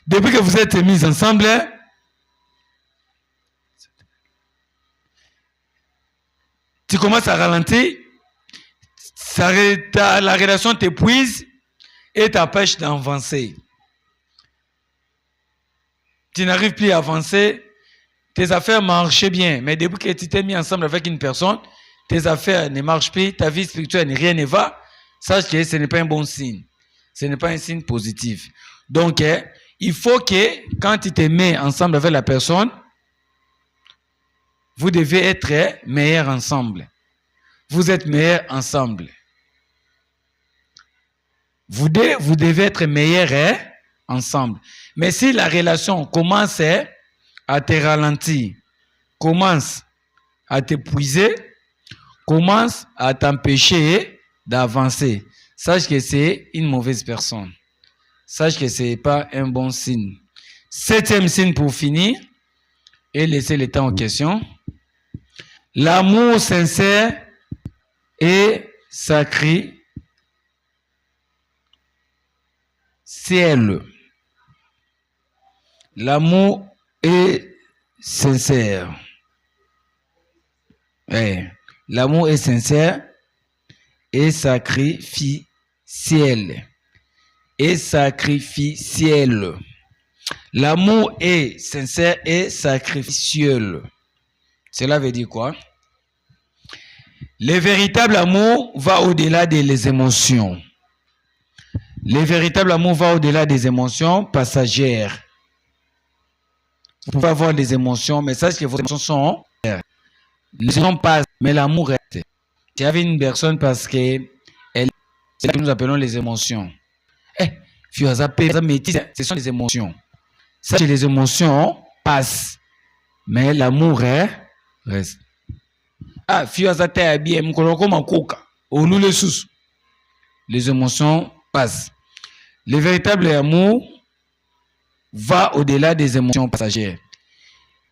depuis que vous êtes mis ensemble, tu commences à ralentir, la relation t'épuise et t'empêche d'avancer. Tu n'arrives plus à avancer, tes affaires marchent bien, mais depuis que tu t'es mis ensemble avec une personne, tes affaires ne marchent plus, ta vie spirituelle, rien ne va, sache que ce n'est pas un bon signe. Ce n'est pas un signe positif. Donc, il faut que quand tu te mets ensemble avec la personne, vous devez être meilleurs ensemble. Vous êtes meilleurs ensemble. Vous devez être meilleurs ensemble. Mais si la relation commence à te ralentir, commence à t'épuiser, commence à t'empêcher d'avancer, sache que c'est une mauvaise personne. Sache que ce n'est pas un bon signe. Septième signe pour finir, et laisser le temps aux questions. L'amour sincère et sacrificiel. L'amour est sincère. L'amour est sincère et sacrificiel. Et sacrificiel. L'amour est sincère et sacrificiel. Cela veut dire quoi? Le véritable amour va au-delà des émotions. Le véritable amour va au-delà des émotions passagères. Vous pouvez avoir des émotions, mais sachez que vos émotions sont... Les émotions passent, mais l'amour reste. Tu avais une personne parce que c'est ce que nous appelons les émotions. Ce sont les émotions. Sachez que les émotions passent, mais l'amour reste. Les émotions passent. Le véritable amour va au-delà des émotions passagères.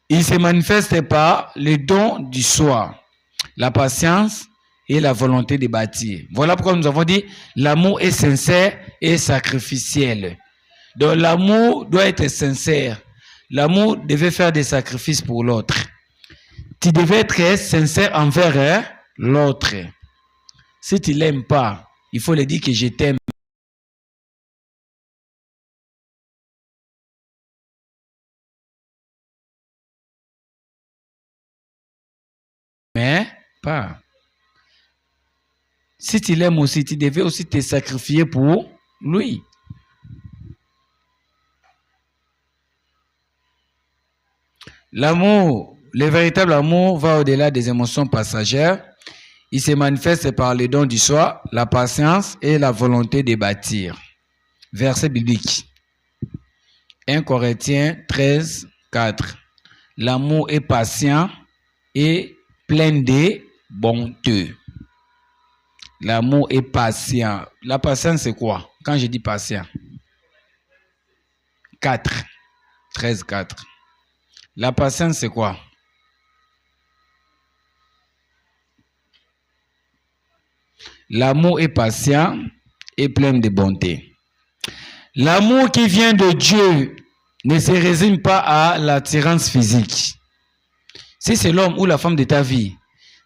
Il se manifeste par le don du soi, la patience et la volonté de bâtir. Voilà pourquoi nous avons dit l'amour est sincère et sacrificiel. Donc l'amour doit être sincère. L'amour devait faire des sacrifices pour l'autre. Tu devais être sincère envers l'autre. Si tu ne l'aimes pas, il faut lui dire que je t'aime. Mais pas. Si tu l'aimes aussi, tu devais aussi te sacrifier pour lui. L'amour, le véritable amour va au-delà des émotions passagères. Il se manifeste par les dons du soi, la patience et la volonté de bâtir. Verset biblique. 1 Corinthiens 13, 4. L'amour est patient et plein de bonté. L'amour est patient. La patience, c'est quoi? Quand je dis patient. 4. 13, 4. La patience, c'est quoi? L'amour est patient et plein de bonté. L'amour qui vient de Dieu ne se résume pas à l'attirance physique. Si c'est l'homme ou la femme de ta vie,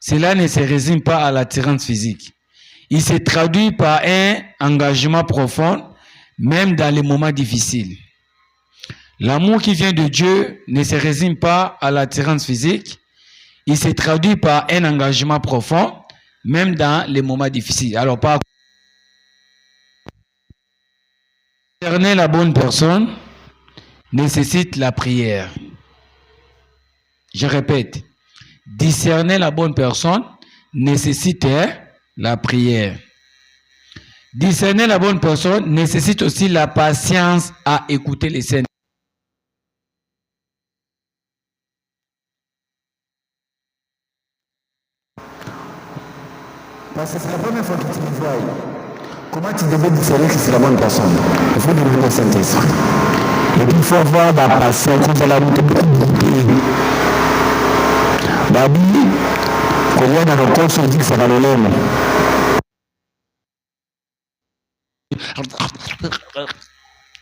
cela ne se résume pas à l'attirance physique. Il se traduit par un engagement profond, même dans les moments difficiles. L'amour qui vient de Dieu ne se résume pas à l'attirance physique. Il se traduit par un engagement profond, même dans les moments difficiles. Alors, par discerner la bonne personne nécessite la prière. Je répète, discerner la bonne personne nécessite la prière. Discerner la bonne personne nécessite aussi la patience à écouter les scènes. Parce que c'est la première fois que tu me vois. Comment tu devais discerner que c'est la bonne personne? Il faut demander au Saint-Esprit. Et puis il faut avoir la patience, comme ça la route est beaucoup de Babi, quand il y a dans le corps, on dit que ça va le lème.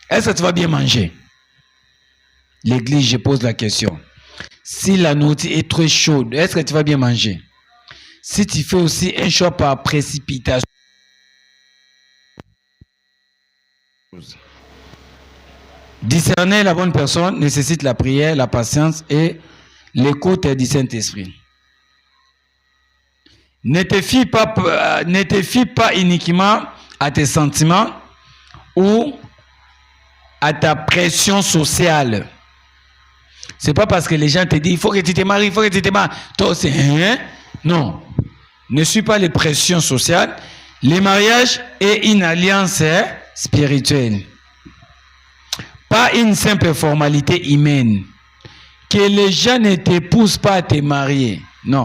Est-ce que tu vas bien manger? L'église, je pose la question. Si la nourriture est trop chaude, est-ce que tu vas bien manger? Si tu fais aussi un choix par précipitation, discerner la bonne personne nécessite la prière, la patience et l'écoute du Saint-Esprit. Ne te fie pas uniquement à tes sentiments ou à ta pression sociale. C'est pas parce que les gens te disent il faut que tu te maries, il faut que tu te maries. Toi, c'est non. Ne suis pas les pressions sociales. Le mariage est une alliance spirituelle. Pas une simple formalité humaine. Que les gens ne te poussent pas à te marier. Non.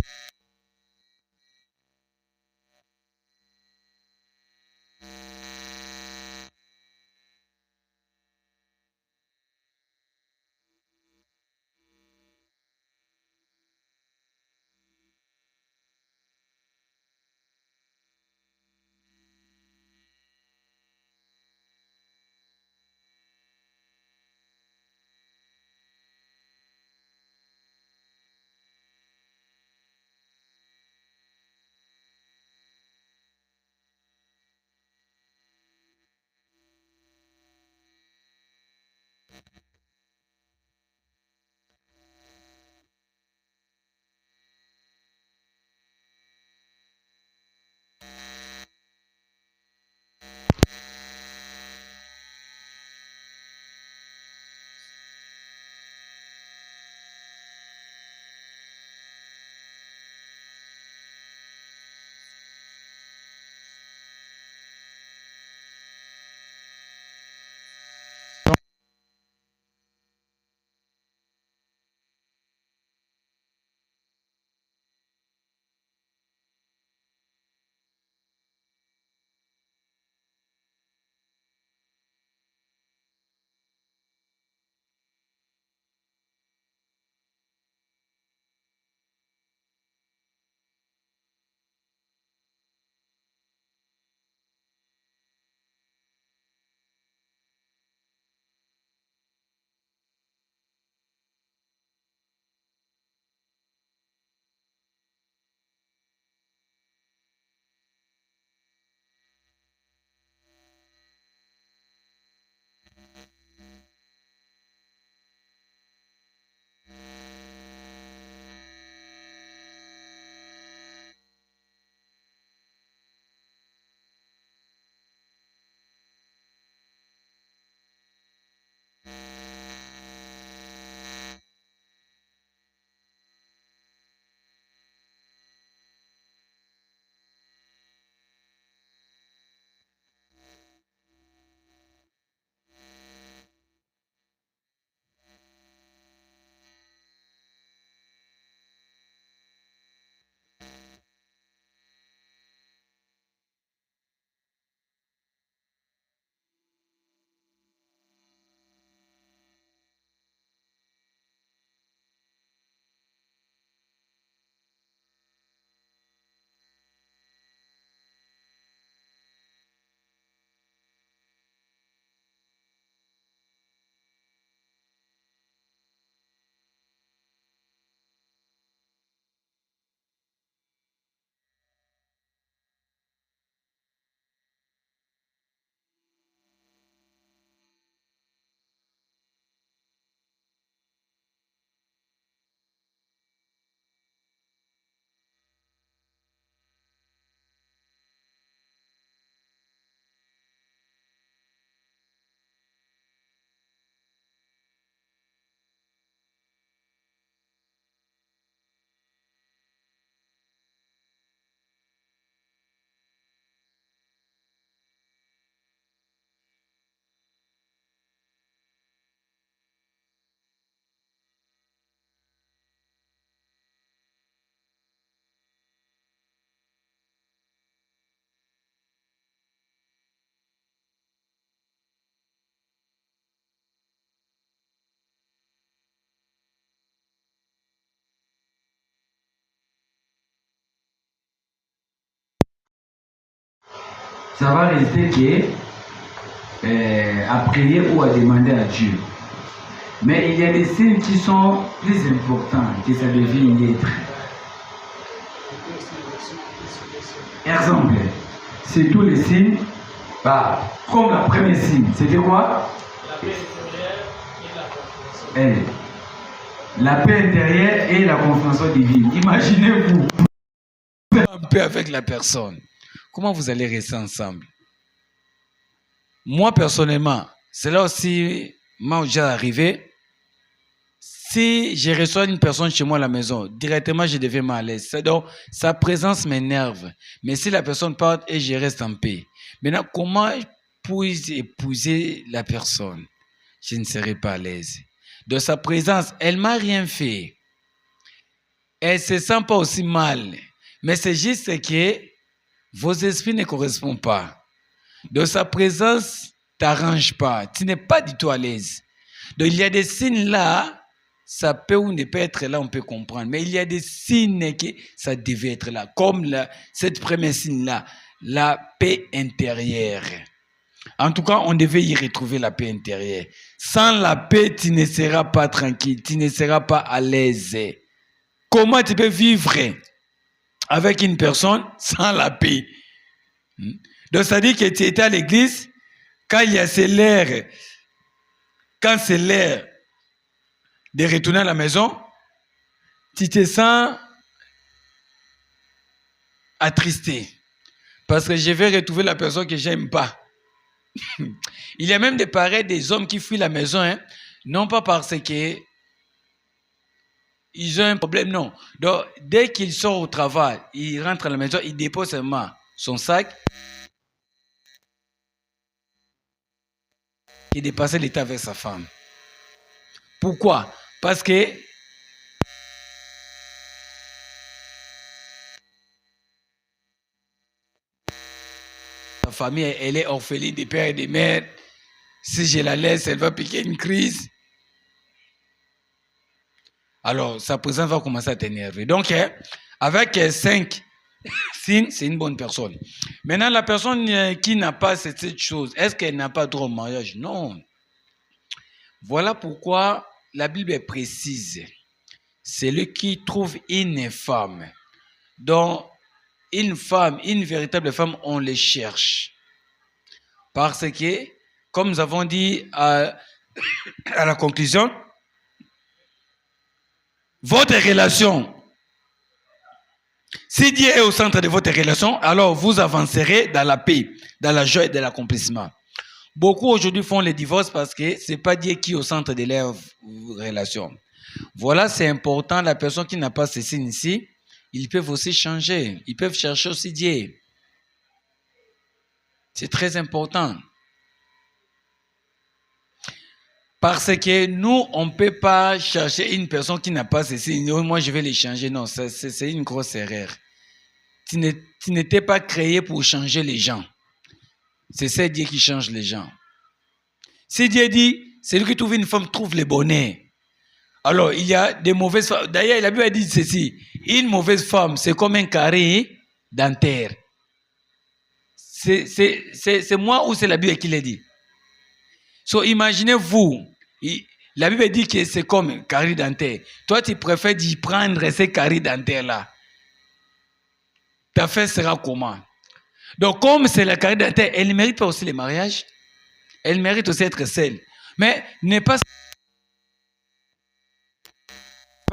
ça va rester à prier ou à demander à Dieu. Mais il y a des signes qui sont plus importants que ça devient une lettre. Exemple, c'est tous les signes, comme la première signe, c'était quoi? La paix intérieure et la compréhension. La paix intérieure et la compréhension divine. Imaginez-vous en paix avec la personne. Comment vous allez rester ensemble? Moi, personnellement, c'est là aussi, moi, où j'ai arrivé. Si je reçois une personne chez moi à la maison, directement, je deviens mal à l'aise. Donc, sa présence m'énerve. Mais si la personne part et je reste en paix. Maintenant, comment puis-je épouser la personne? Je ne serai pas à l'aise. De sa présence, elle ne m'a rien fait. Elle ne se sent pas aussi mal. Mais c'est juste que vos esprits ne correspondent pas. De sa présence, t'arrange pas. Tu n'es pas du tout à l'aise. Donc, il y a des signes là, ça peut ou ne peut être là, on peut comprendre. Mais il y a des signes que ça devait être là. Comme cette première signe-là, la paix intérieure. En tout cas, on devait y retrouver la paix intérieure. Sans la paix, tu ne seras pas tranquille, tu ne seras pas à l'aise. Comment tu peux vivre avec une personne sans la paix? Donc, ça dit que tu étais à l'église, quand il y a quand c'est l'heure de retourner à la maison, tu te sens attristé. Parce que je vais retrouver la personne que j'aime pas. Il y a même des hommes qui fuient la maison, non pas parce que ils ont un problème, non. Donc, dès qu'ils sortent au travail, ils rentrent à la maison, ils déposent seulement son sac. Et de passer l'état avec sa femme. Pourquoi? Parce que sa famille, elle est orpheline des pères et des mères. Si je la laisse, elle va piquer une crise. Alors, sa présence va commencer à t'énerver. Donc, avec 5 signes, c'est une bonne personne. Maintenant, la personne qui n'a pas cette chose, est-ce qu'elle n'a pas droit au mariage? Non. Voilà pourquoi la Bible est précise. Celui qui trouve une femme, donc une femme, une véritable femme, on les cherche. Parce que, comme nous avons dit à la conclusion, votre relation, si Dieu est au centre de votre relation, alors vous avancerez dans la paix, dans la joie et dans l'accomplissement. Beaucoup aujourd'hui font les divorces parce que ce n'est pas Dieu qui est au centre de leur relation. Voilà, c'est important. La personne qui n'a pas ces signes ici, ils peuvent aussi changer. Ils peuvent chercher aussi Dieu. C'est très important. Parce que nous, on ne peut pas chercher une personne qui n'a pas ces signes. Moi, je vais les changer. Non, c'est une grosse erreur. Tu n'étais pas créé pour changer les gens. C'est Dieu qui change les gens. Si Dieu dit, celui qui trouve une femme trouve le bonheur. Alors, il y a des mauvaises femmes. D'ailleurs, la Bible a dit ceci. Une mauvaise femme, c'est comme un carré dentaire. C'est moi ou c'est la Bible qui l'a dit? So, imaginez-vous, la Bible dit que c'est comme un carré dentaire. Toi, tu préfères d'y prendre ces carrés dentaires-là. Ta fête sera comment? Donc, comme c'est la carré dentaire, elle ne mérite pas aussi le mariage. Elle mérite aussi d'être seule. Mais n'est pas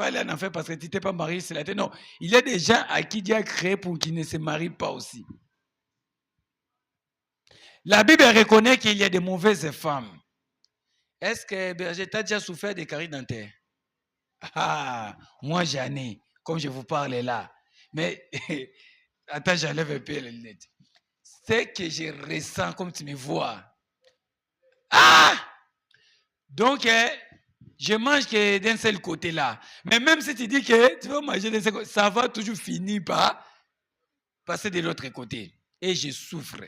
aller en enfer parce que tu n'étais pas marié, c'est la tête. Non, il y a des gens à qui Dieu a créé pour qu'ils ne se marient pas aussi. La Bible reconnaît qu'il y a de mauvaises femmes. Est-ce que, Berger, tu as déjà souffert des caries dentaires? Ah, moi j'en ai, comme je vous parle là. Mais, attends, j'enlève un peu les lunettes. C'est que je ressens comme tu me vois. Ah! Donc, je mange que d'un seul côté là. Mais même si tu dis que tu vas manger d'un seul côté, ça va toujours finir par passer de l'autre côté. Et je souffre.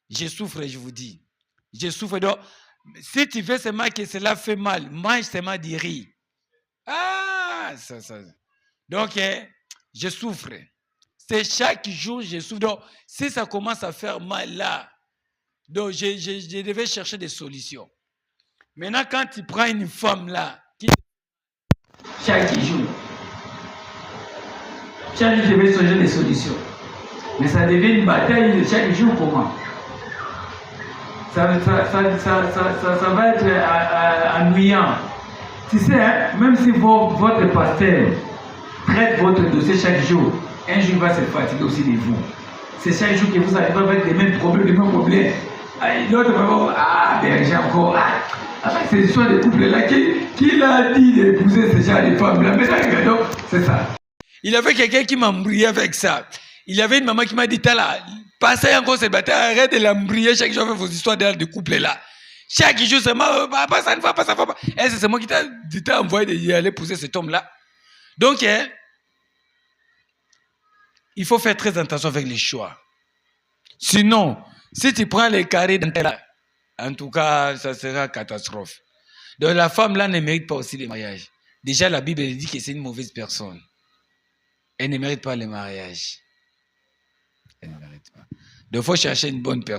Je souffre, je vous dis. Je souffre. Donc, si tu veux seulement que cela fait mal, mange seulement du riz. Ah, ça. Donc, je souffre. C'est chaque jour, je souffre. Donc, si ça commence à faire mal là, donc je devais chercher des solutions. Maintenant, quand tu prends une femme là, qui chaque jour, je vais chercher des solutions. Mais ça devient une bataille de chaque jour comment? Ça va être ennuyant. Tu sais, hein, même si votre pasteur traite votre dossier chaque jour, un jour il va se fatiguer aussi de vous. C'est chaque jour que vous arrivez avec les mêmes problèmes. L'autre va berger encore. Avec ces histoires de couple-là, qui l'a dit d'épouser ce genre de femmes-là? Mais donc, c'est ça. Il y avait quelqu'un qui m'a embrouillé avec ça. Il y avait une maman qui m'a dit, Tala, passez encore célibataire, arrête de l'embrouiller chaque jour avec vos histoires de couple-là. Chaque jour, c'est moi, papa, ça ne va pas, ça ne va pas. Et c'est moi qui t'a envoyé d'aller épouser cet homme-là. Donc, il faut faire très attention avec les choix. Sinon, si tu prends les carrés d'intérêt, en tout cas, ça sera catastrophe. Donc, la femme-là ne mérite pas aussi le mariage. Déjà, la Bible dit que c'est une mauvaise personne. Elle ne mérite pas le mariage. Elle ne mérite pas. Donc, il faut chercher une bonne personne.